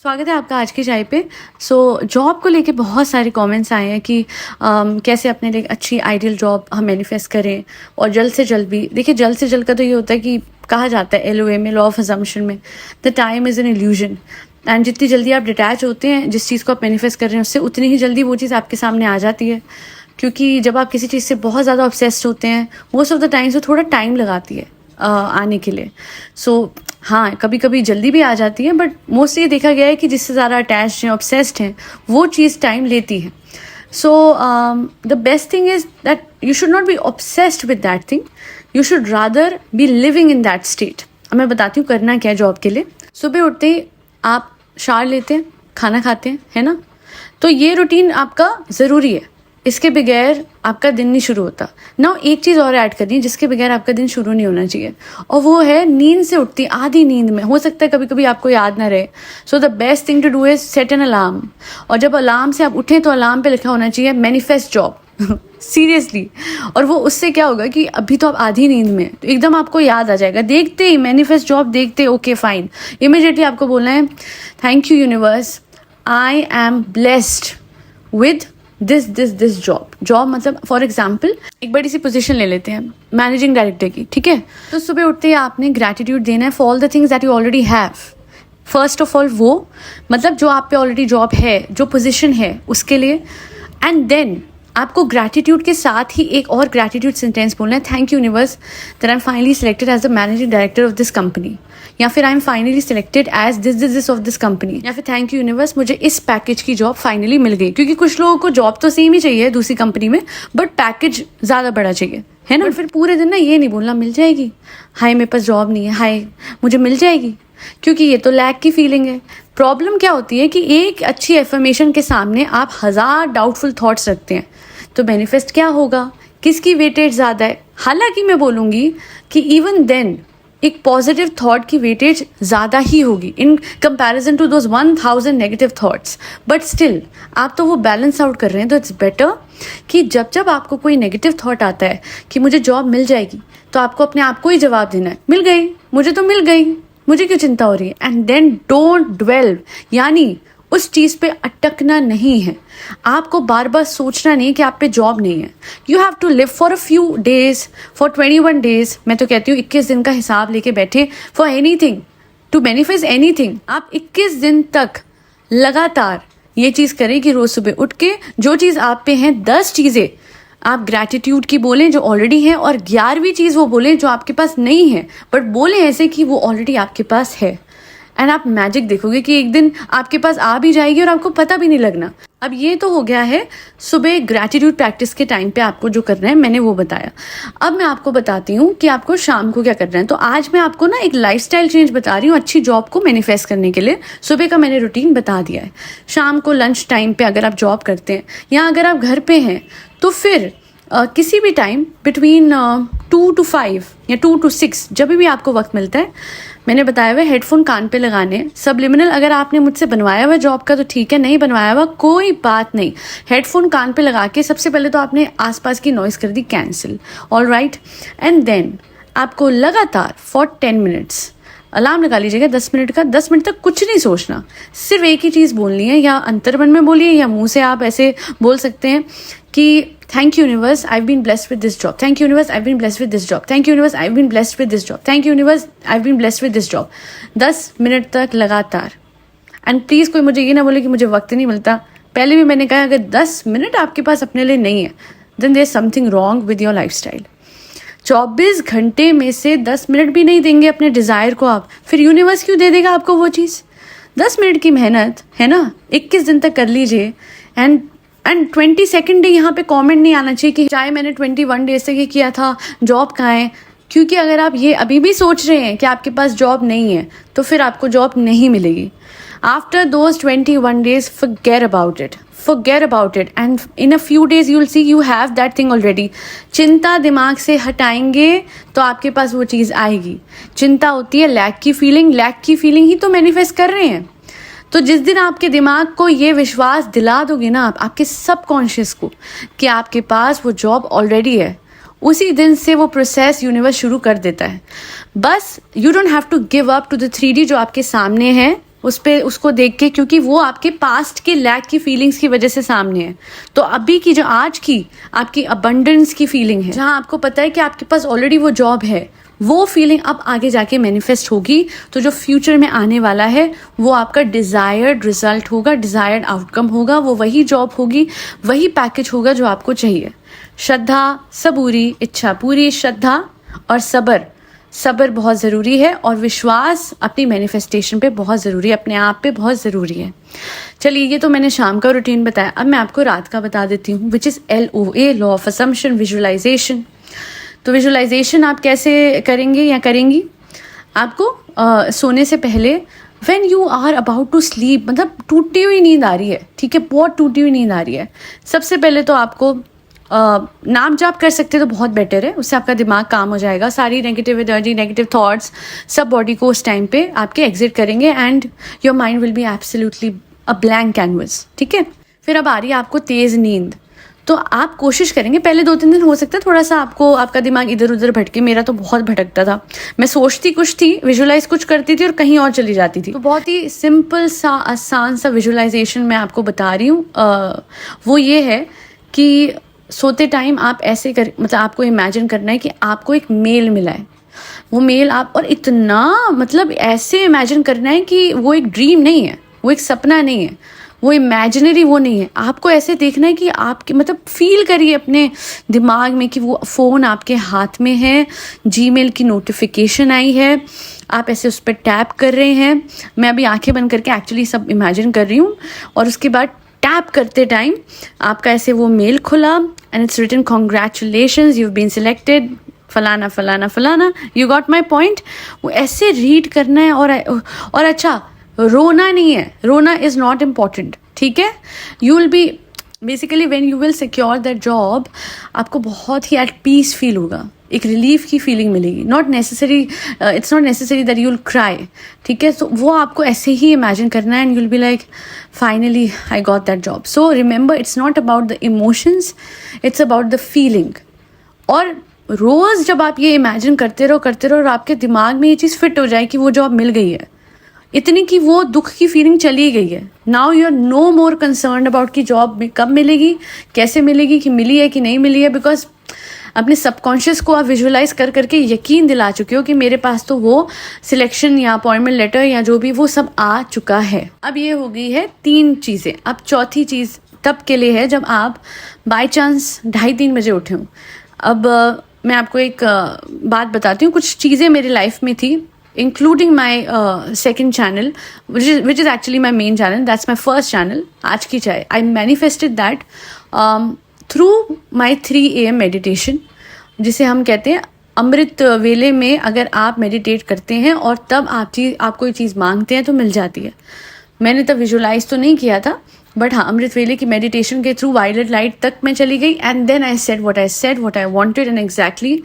स्वागत है आपका आज की चाय पे। जॉब को लेके बहुत सारे कमेंट्स आए हैं कि कैसे अपने लिए अच्छी आइडियल जॉब हम मैनिफेस्ट करें और जल्द से जल्द भी। देखिए, जल्द से जल्द का तो ये होता है कि कहा जाता है LOA में, लॉ ऑफ अजम्पशन में, the time is an illusion. And जितनी जल्दी आप डिटैच होते हैं जिस चीज़ को आप मैनिफेस्ट कर रहे हैं उससे, उतनी ही जल्दी वो चीज़ आपके सामने आ जाती है। क्योंकि जब आप किसी चीज़ से बहुत ज़्यादा ऑब्सेस्ड होते हैं, मोस्ट ऑफ द टाइम्स वो थोड़ा टाइम लगाती है आने के लिए। हाँ, कभी कभी जल्दी भी आ जाती है, बट मोस्टली ये देखा गया है कि जिससे ज़्यादा अटैच्ड हैं, ऑब्सेस्ड हैं, वो चीज़ टाइम लेती है। The best thing is that you should not be obsessed with that thing, you should rather be living in that state. अब मैं बताती हूँ करना क्या है जॉब के लिए। सुबह उठते ही आप शावर लेते हैं, खाना खाते हैं, है ना? तो ये रूटीन आपका ज़रूरी है, इसके बगैर आपका दिन नहीं शुरू होता ना। एक चीज़ और ऐड करनी है जिसके बगैर आपका दिन शुरू नहीं होना चाहिए, और वो है नींद से उठती आधी नींद में। हो सकता है कभी कभी आपको याद ना रहे, so the best thing to do is set an alarm. और जब अलार्म से आप उठें तो अलार्म पे लिखा होना चाहिए मैनिफेस्ट जॉब सीरियसली। और वो उससे क्या होगा कि अभी तो आप आधी नींद में, तो एकदम आपको याद आ जाएगा। देखते ही मैनिफेस्ट जॉब देखते, ओके फाइन, इमीडिएटली आपको बोलना है thank you universe, I am blessed with this job मतलब फॉर एग्जाम्पल एक बड़ी सी पोजीशन ले लेते हैं मैनेजिंग डायरेक्टर की, ठीक है? तो सुबह उठते ही आपने ग्रैटिट्यूड देना है for all the things that you already have. First of all वो मतलब जो आप पे ऑलरेडी जॉब है, जो पोजीशन है उसके लिए। एंड देन आपको ग्रैटिट्यूड के साथ ही एक और ग्रैटिट्यूड सेंटेंस बोलना है, thank you universe that I am finally selected as the managing director of this company, या फिर I am finally selected as this of this company, या फिर थैंक यू यूनिवर्स मुझे इस पैकेज की जॉब फाइनली मिल गई। क्योंकि कुछ लोगों को जॉब तो सेम ही चाहिए दूसरी कंपनी में, बट पैकेज ज़्यादा बड़ा चाहिए, है ना? फिर पूरे दिन ना ये नहीं बोलना मिल जाएगी, हाय मेरे पास जॉब नहीं है, हाय मुझे मिल जाएगी, क्योंकि ये तो लैक की फीलिंग है। प्रॉब्लम क्या होती है कि एक अच्छी एफर्मेशन के सामने आप 1000 डाउटफुल थॉट्स रखते हैं, तो बेनिफिट क्या होगा, किसकी वेटेज ज़्यादा है? हालांकि मैं बोलूँगी कि इवन देन एक पॉजिटिव थॉट की वेटेज ज़्यादा ही होगी in comparison to those 1000 negative thoughts, but still आप तो वो बैलेंस आउट कर रहे हैं। तो इट्स बेटर कि जब जब आपको कोई नेगेटिव थॉट आता है कि मुझे जॉब मिल जाएगी, तो आपको अपने आप को ही जवाब देना है, मिल गई, मुझे तो मिल गई, मुझे क्यों चिंता हो रही है? एंड देन डोंट ड्वेल, यानी उस चीज़ पे अटकना नहीं है। आपको बार बार सोचना नहीं कि आप पे जॉब नहीं है। You have to live for a few days, for 21 days, मैं तो कहती हूँ 21 दिन का हिसाब लेके बैठे for anything to benefit anything. आप 21 दिन तक लगातार ये चीज़ करें कि रोज़ सुबह उठ के जो चीज़ आप पे हैं 10 चीज़ें आप ग्रैटिट्यूड की बोलें जो ऑलरेडी है, और 11वीं चीज़ वो बोलें जो आपके पास नहीं है, बट बोलें ऐसे कि वो ऑलरेडी आपके पास है। एंड आप मैजिक देखोगे कि एक दिन आपके पास आ भी जाएगी और आपको पता भी नहीं लगना। अब ये तो हो गया है सुबह ग्रैटिट्यूड प्रैक्टिस के टाइम पे आपको जो करना है, मैंने वो बताया। अब मैं आपको बताती हूँ कि आपको शाम को क्या करना है। तो आज मैं आपको ना एक लाइफस्टाइल चेंज बता रही हूँ अच्छी जॉब को मैनिफेस्ट करने के लिए। सुबह का मैंने रूटीन बता दिया है। शाम को लंच टाइम पे अगर आप जॉब करते हैं या अगर आप घर पे हैं, तो फिर किसी भी टाइम बिटवीन 2 to 5 या 2 to 6 जब भी आपको वक्त मिलता है, मैंने बताया हुआ हेडफोन कान पे लगाने। सबलिमिनल अगर आपने मुझसे बनवाया हुआ जॉब का तो ठीक है, नहीं बनवाया हुआ कोई बात नहीं। हेडफोन कान पे लगा के सबसे पहले तो आपने आसपास की नॉइस कर दी कैंसिल, ऑलराइट। एंड देन आपको लगातार फॉर 10 मिनट्स अलार्म लगा लीजिएगा 10 मिनट का। 10 मिनट तक कुछ नहीं सोचना, सिर्फ एक ही चीज़ बोलनी है, या अंतर्मन में बोलिए या मुंह से आप ऐसे बोल सकते हैं कि thank you universe I been blessed with this job, thank you universe I been blessed with this job, thank you universe I been blessed with this job, thank you universe I been blessed with this job. 10 minute तक लगातार। And please कोई मुझे ये ना बोले कि मुझे वक्त नहीं मिलता। पहले भी मैंने कहा, अगर 10 मिनट आपके पास अपने लिए नहीं है, then there is something wrong with your lifestyle. 24 घंटे में से 10 मिनट भी नहीं देंगे अपने डिज़ायर को आप, फिर यूनिवर्स क्यों दे देगा आपको वो चीज़? 10 मिनट की मेहनत है ना, 21 दिन तक कर लीजिए। एंड 22nd डे यहाँ पे कमेंट नहीं आना चाहिए कि चाहे मैंने 21 डेज से ये किया था, जॉब कहाँ है? क्योंकि अगर आप ये अभी भी सोच रहे हैं कि आपके पास जॉब नहीं है, तो फिर आपको जॉब नहीं मिलेगी। After those 21 days, forget about it. Forget about it. And in a few days you'll see you have that thing already. चिंता दिमाग से हटाएंगे तो आपके पास वो चीज़ आएगी। चिंता होती है लैक की फीलिंग ही तो मैनिफेस्ट कर रहे हैं। तो जिस दिन आपके दिमाग को ये विश्वास दिला दोगे ना आप, आपके सबकॉन्शियस को, कि आपके पास वो जॉब ऑलरेडी है, उसी दिन से वो प्रोसेस यूनिवर्स शुरू कर देता है। बस you don't have to give up to the 3D जो आपके सामने है, उस पे उसको देख के, क्योंकि वो आपके पास्ट के लैक की फीलिंग्स की वजह से सामने है। तो अभी की जो आज की आपकी अबंडेंस की फीलिंग है, जहाँ आपको पता है कि आपके पास ऑलरेडी वो जॉब है, वो फीलिंग अब आगे जाके मैनिफेस्ट होगी। तो जो फ्यूचर में आने वाला है वो आपका डिज़ायर्ड रिजल्ट होगा, डिज़ायर्ड आउटकम होगा, वो वही जॉब होगी, वही पैकेज होगा जो आपको चाहिए। श्रद्धा, सबूरी, इच्छा पूरी, श्रद्धा और सब्र बहुत ज़रूरी है, और विश्वास अपनी मैनिफेस्टेशन पे बहुत ज़रूरी है, अपने आप पे बहुत ज़रूरी है। चलिए, ये तो मैंने शाम का रूटीन बताया। अब मैं आपको रात का बता देती हूँ, which is LOA, law of assumption, visualisation. तो विजुअलाइजेशन आप कैसे करेंगे या करेंगी? आपको सोने से पहले when you are about to sleep, मतलब टूटी हुई नींद आ रही है, ठीक है, बहुत टूटी हुई नींद आ रही है, सबसे पहले तो आपको नाम जाप कर सकते हैं तो बहुत बेटर है। उससे आपका दिमाग काम हो जाएगा, सारी नेगेटिव एनर्जी, नेगेटिव थॉट्स सब बॉडी को उस टाइम पे आपके एग्जिट करेंगे and your mind will be absolutely a blank canvas, ठीक है। फिर अब आ रही है आपको तेज़ नींद। तो आप कोशिश करेंगे, पहले 2-3 दिन हो सकता है थोड़ा सा आपको आपका दिमाग इधर उधर भटके, मेरा तो बहुत भटकता था। मैं सोचती कुछ थी, विजुअलाइज कुछ करती थी और कहीं और चली जाती थी। तो बहुत ही सिंपल सा आसान सा विजुअलाइजेशन मैं आपको बता रही हूँ। वो ये है कि सोते टाइम आप ऐसे मतलब आपको इमेजिन करना है कि आपको एक मेल मिला है, वो मेल आप, और इतना मतलब ऐसे इमेजिन करना है कि वो एक ड्रीम नहीं है, वो एक सपना नहीं है, वो इमेजिनरी वो नहीं है। आपको ऐसे देखना है कि आपके मतलब फील करिए अपने दिमाग में कि वो फ़ोन आपके हाथ में है, जीमेल की नोटिफिकेशन आई है, आप ऐसे उस पर टैप कर रहे हैं। मैं अभी आंखें बंद करके एक्चुअली सब इमेजिन कर रही हूँ, और उसके बाद टैप करते टाइम आपका ऐसे वो मेल खुला and it's written congratulations, you have been selected, फलाना फलाना फलाना, यू गॉट माई पॉइंट। वो ऐसे रीड करना है। और अच्छा, रोना नहीं है, रोना इज़ नॉट इम्पॉर्टेंट, ठीक है। You will be basically when you will secure that job, आपको बहुत ही एट पीस फील होगा, एक रिलीफ की फीलिंग मिलेगी। Not necessary, it's not necessary that you will cry, ठीक है। तो वो आपको ऐसे ही इमेजिन करना है and you will be like finally I got that job. So remember, it's not about the emotions, it's about the feeling. और रोज़ जब आप ये इमेजिन करते रहो और आपके दिमाग में ये चीज़ फिट हो जाए कि वो जॉब मिल गई है, इतनी कि वो दुख की फीलिंग चली गई है, now you are no more concern about कि जॉब कब मिलेगी, कैसे मिलेगी, कि मिली है कि नहीं मिली है, बिकॉज अपने सबकॉन्शियस को आप विजुअलाइज कर करके यकीन दिला चुके हो कि मेरे पास तो वो सिलेक्शन या अपॉइंटमेंट लेटर या जो भी वो सब आ चुका है। अब ये हो गई है 3 चीज़ें। अब चौथी चीज़ तब के लिए है जब आप बाय चांस 2:30-3 बजे उठे हों। अब मैं आपको एक बात बताती हूँ। कुछ चीज़ें मेरी लाइफ में थी, including my second channel, which is actually my main channel. That's my first channel, आज की चाय. I manifested that through my 3 AM meditation, जिसे हम कहते हैं अमृत वेले में अगर आप मेडिटेट करते हैं और तब आप कोई चीज़ मांगते हैं तो मिल जाती है। मैंने तब विजुअलाइज तो नहीं किया था, बट हाँ, अमृत वेले की मेडिटेशन के थ्रू वायलेट लाइट तक मैं चली गई and then I said what I wanted and exactly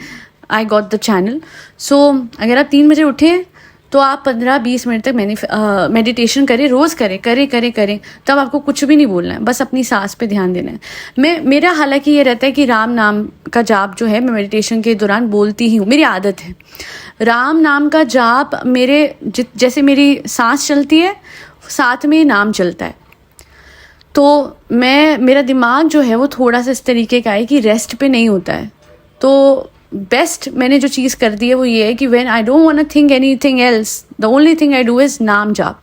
I got the channel. So अगर आप 3 बजे उठे तो आप 15-20 मिनट तक मेडिटेशन करें, रोज़ करें, तब आपको कुछ भी नहीं बोलना है, बस अपनी सांस पे ध्यान देना है। मेरा हालांकि ये रहता है कि राम नाम का जाप जो है मैं मेडिटेशन के दौरान बोलती ही हूँ, मेरी आदत है। राम नाम का जाप जैसे मेरी सांस चलती है साथ में नाम चलता है, तो मेरा दिमाग जो है वो थोड़ा सा इस तरीके का है कि रेस्ट पे नहीं होता है। तो बेस्ट मैंने जो चीज़ कर दी है वो ये है कि when I don't want to think anything else, the only thing I do is नाम जाप।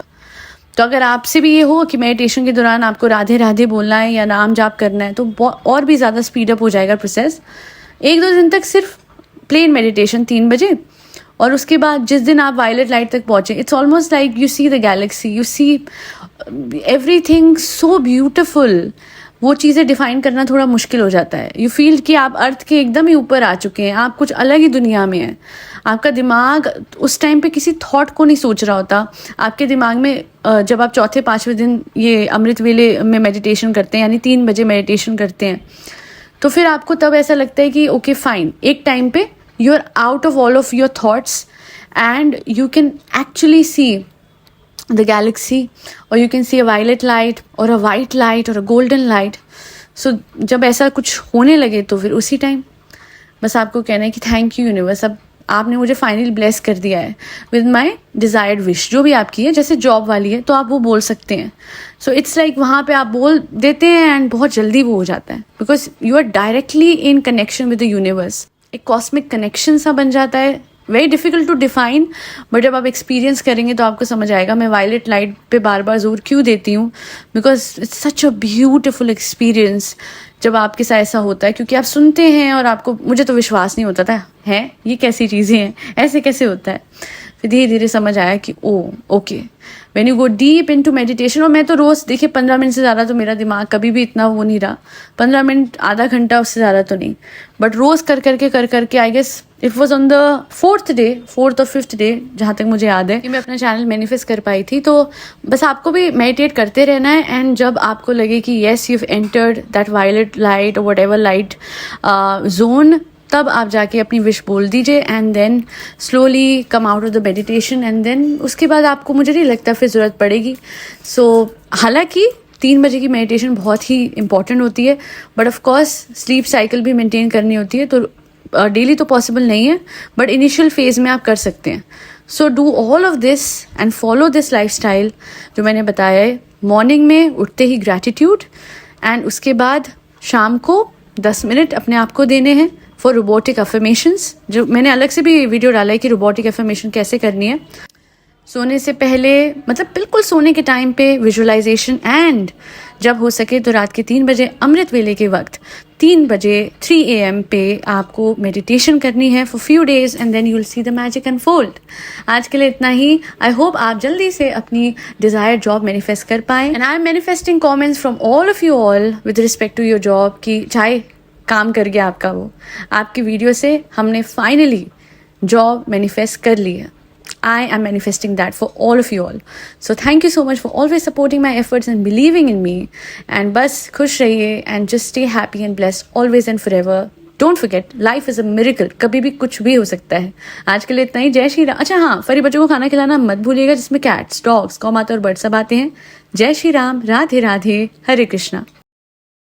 तो अगर आपसे भी ये हो कि मेडिटेशन के दौरान आपको राधे राधे बोलना है या नाम जाप करना है, तो और भी ज़्यादा स्पीडअप हो जाएगा प्रोसेस। 1-2 दिन तक सिर्फ प्लेन मेडिटेशन 3 बजे, और उसके बाद जिस दिन आप वायलेट लाइट तक पहुँचे, it's almost like you see the Galaxy, you see everything so beautiful. वो चीज़ें डिफाइन करना थोड़ा मुश्किल हो जाता है। यू फील कि आप अर्थ के एकदम ही ऊपर आ चुके हैं, आप कुछ अलग ही दुनिया में हैं। आपका दिमाग उस टाइम पे किसी थॉट को नहीं सोच रहा होता। आपके दिमाग में जब आप 4-5वें दिन ये अमृत वेले में मेडिटेशन करते हैं, यानी 3 बजे मेडिटेशन करते हैं, तो फिर आपको तब ऐसा लगता है कि ओके फाइन, एक टाइम पे you are out of all of your thoughts and you can actually see the galaxy, or you can see a violet light or a white light or a golden light. So जब ऐसा कुछ होने लगे तो फिर उसी time बस आपको कहना है कि थैंक यू यूनिवर्स, अब आपने मुझे फाइनली ब्लेस कर दिया है विद माई डिज़ायर्ड विश, जो भी आपकी है, जैसे जॉब वाली है तो आप वो बोल सकते हैं. सो इट्स लाइक वहाँ पे आप बोल देते हैं एंड बहुत जल्दी वो हो जाता है, because you are directly in connection with the universe. एक कॉस्मिक कनेक्शन सा बन जाता है. Very difficult to define, but जब आप एक्सपीरियंस करेंगे तो आपको समझ आएगा. मैं वायलेट लाइट पे बार बार जोर क्यों देती हूँ, because it's such a beautiful experience जब आपके साथ ऐसा होता है, क्योंकि आप सुनते हैं और आपको, मुझे तो विश्वास नहीं होता था, है ये कैसी चीज़ें हैं, ऐसे कैसे होता है. फिर धीरे धीरे समझ आया कि oh okay, when you go deep into meditation. और मैं तो रोज़ देखिए 15 मिनट से ज़्यादा तो मेरा दिमाग कभी भी इतना वो नहीं रहा, 15 मिनट आधा घंटा उससे ज़्यादा तो नहीं, बट रोज़ कर करके I guess it was on the 4th और 5th डे जहाँ तक मुझे याद है कि मैं अपना चैनल मैनिफेस्ट कर पाई थी. तो बस आपको भी मेडिटेट करते रहना है, एंड जब आपको लगे कि yes you entered that violet light और वट एवर लाइट जोन, तब आप जाके अपनी विश बोल दीजिए and then slowly come out of the meditation. And then उसके बाद आपको, मुझे नहीं लगता फिर ज़रूरत पड़ेगी. सो हालांकि 3 बजे की मेडिटेशन बहुत ही इंपॉर्टेंट होती है, but of course sleep cycle भी मेंटेन करनी होती है, तो डेली तो पॉसिबल नहीं है, बट इनिशियल फेज में आप कर सकते हैं. So do all of this and follow this lifestyle जो मैंने बताया है. मॉर्निंग में उठते ही ग्रैटिट्यूड, एंड उसके बाद शाम को 10 मिनट अपने आप को देने हैं फॉर रोबोटिक अफर्मेशंस, जो मैंने अलग से भी वीडियो डाला है कि रोबोटिक अफर्मेशन कैसे करनी है. सोने से पहले, मतलब बिल्कुल सोने के टाइम पे विजुअलाइजेशन, एंड जब हो सके तो रात के 3 बजे अमृत वेले के वक्त 3 बजे 3 AM पे आपको मेडिटेशन करनी है for few days, and then you will see the magic unfold. आज के लिए इतना ही. आई होप आप जल्दी से अपनी डिजायर्ड जॉब मैनिफेस्ट कर पाए. And I am manifesting comments from all of you all with respect to your job, कि चाहे काम कर गया आपका, वो आपकी वीडियो से हमने फाइनली जॉब मैनिफेस्ट कर ली है. I am manifesting that for all of you all. So thank you so much for always supporting my efforts and believing in me. And बस खुश रहिए and just stay happy and blessed always and forever. Don't forget, life is a miracle. कभी भी कुछ भी हो सकता है. आज के लिए इतना ही. जय श्री राम. अच्छा हाँ, फरी बच्चों को खाना खिलाना मत भूलिएगा, जिसमें कैट्स, डॉग्स, गौ माता और बर्ड सब आते हैं. जय श्री राम. राधे राधे. हरे कृष्णा.